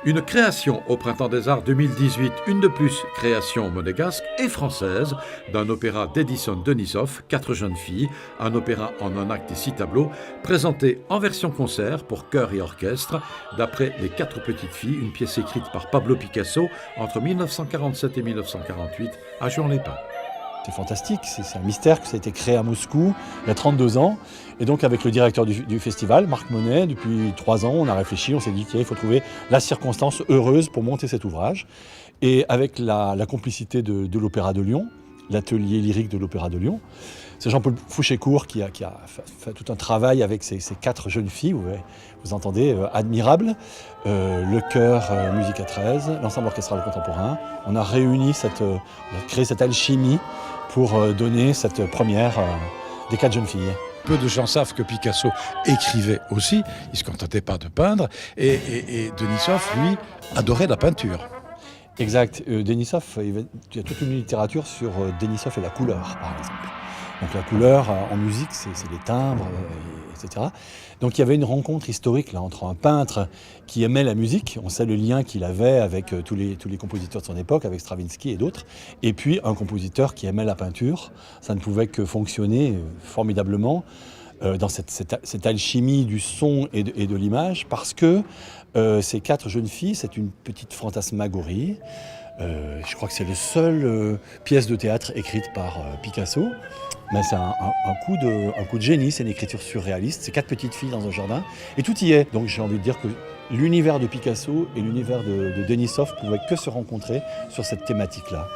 Une création au Printemps des Arts 2018, une de plus, création monégasque et française, d'un opéra d'Edison Denisov, 4 jeunes filles, un opéra en un acte et 6 tableaux, présenté en version concert pour chœur et orchestre, d'après Les 4 petites filles, une pièce écrite par Pablo Picasso entre 1947 et 1948 à Juan-les-Pins. C'est fantastique, c'est un mystère que ça a été créé à Moscou il y a 32 ans. Et donc avec le directeur du festival, Marc Monet, depuis 3 ans, on a réfléchi, on s'est dit qu'il faut trouver la circonstance heureuse pour monter cet ouvrage. Et avec la complicité de l'Opéra de Lyon, l'atelier lyrique de l'Opéra de Lyon, c'est Jean-Paul Fouchécourt qui a fait tout un travail avec ces 4 jeunes filles, vous entendez, admirables. Le chœur Musique à 13, l'ensemble orchestral contemporain. On a réuni, on a créé cette alchimie pour donner cette première des 4 jeunes filles. Peu de gens savent que Picasso écrivait aussi, il ne se contentait pas de peindre, et Denisov, lui, adorait la peinture. Exact. Denisov, il y a toute une littérature sur Denisov et la couleur, par exemple. Donc la couleur en musique, c'est les timbres, etc. Donc il y avait une rencontre historique là, entre un peintre qui aimait la musique, on sait le lien qu'il avait avec tous les compositeurs de son époque, avec Stravinsky et d'autres, et puis un compositeur qui aimait la peinture. Ça ne pouvait que fonctionner formidablement dans cette alchimie du son et de l'image, parce que ces 4 jeunes filles, c'est une petite fantasmagorie. Je crois que c'est la seule pièce de théâtre écrite par Picasso. Mais c'est un coup de génie, c'est une écriture surréaliste. C'est 4 petites filles dans un jardin et tout y est. Donc j'ai envie de dire que l'univers de Picasso et l'univers de Denisov pouvaient que se rencontrer sur cette thématique-là.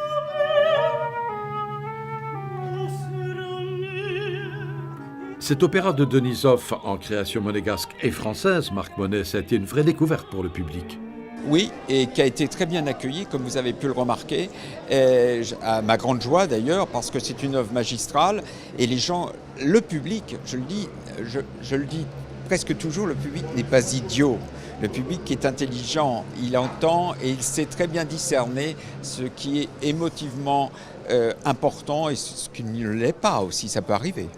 Cet opéra de Denisov en création monégasque et française, Marc Monet, ça a été une vraie découverte pour le public. Oui, et qui a été très bien accueilli, comme vous avez pu le remarquer, à ma grande joie d'ailleurs, parce que c'est une œuvre magistrale, et les gens, le public, je le dis presque toujours, le public n'est pas idiot. Le public est intelligent, il entend et il sait très bien discerner ce qui est émotivement important et ce qui ne l'est pas aussi, ça peut arriver.